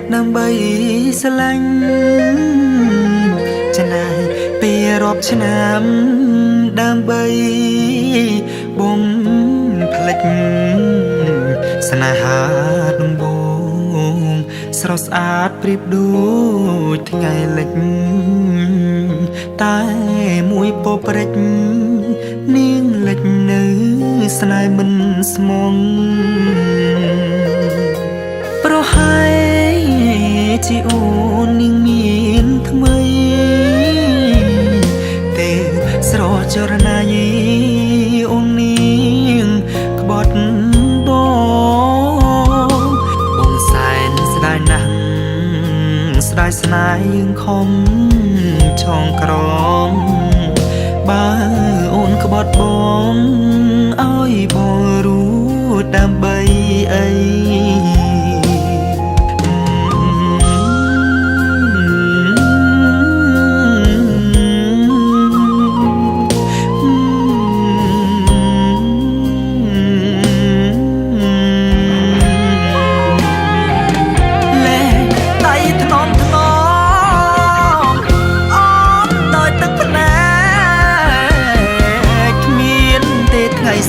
តនឹងបីស្រឡាញ់ចំណាយពេលរាប់ឆ្នាំដើម្បីបំផ្លិចស្នេហាដំបូងស្រស់ស្អាតប្រៀបដូចថ្ងៃលិចតែមួយពព្រិចនាងលិចនៅស្នេហ៍មិនស្មងប្រហែលជាអូននាងមានថ្មីទេស្រស់ចរណាយអូននាងក្បត់បងសែនស្ដាយណាស់ស្ដាយស្នេហ៍យើងខំឆងក្រមបើអូនក្បត់បងឲ្យបងรู้ដើម្បីអី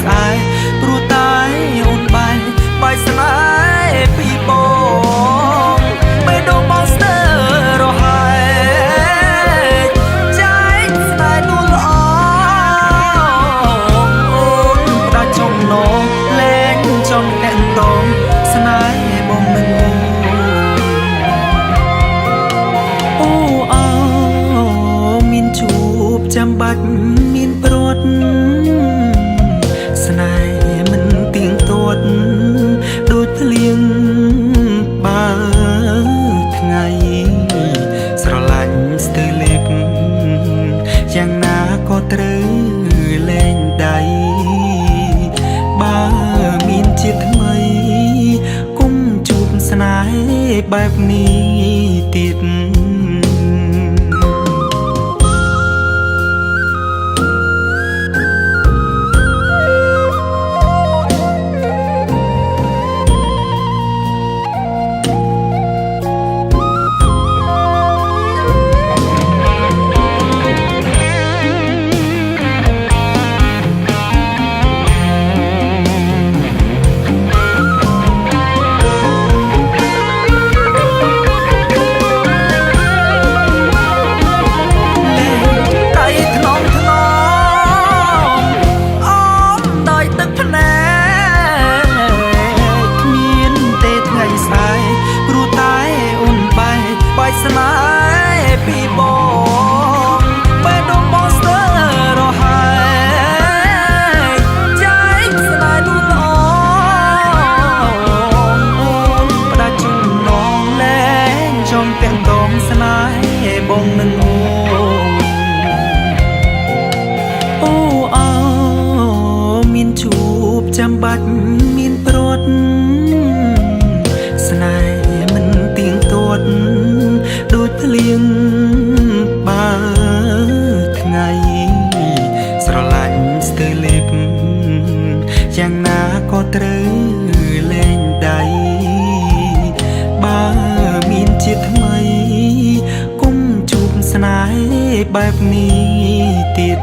ស្អាយព្រោះតែអូនបាយស្នេហ៍ពីបងបេះដូងបងស្ទើររហែកចែកស្នេហ៍នោះល្អអូនផ្ដាច់ចំណងលែងចង់តែងតងស្នេហ៍បងមិនអូមានជួបចាំបាច់មានព្រាត់ស្នេហ៍មិនទៀងទាត់ដូចភ្លៀងបើថ្ងៃស្រឡាញ់ស្ទើរលេបយ៉ាងណាក៏ត្រូវលែងដៃបើមានជាតិថ្មីគុំជួបស្នេហ៍បែបនេះទៀតស្នេហ៍ពីបងបេះដូងបងស្ទើររហែកចែកស្នេហ៍នោះល្អអូនផ្ដាច់ចំណងលែងចង់តែងតងស្នេហ៍បងនឹងអូមានជួបចាំបាច់មានព្រាត់ស្នេហ៍មិនទៀងទាត់ដូចភ្លៀងបើថ្ងៃស្រឡាញ់ស្ទើរលេបយ៉ាងណាក៏ត្រូវលែងដៃបើមានជាតិថ្មីគុំជួបស្នេហ៍បែបនេះទៀត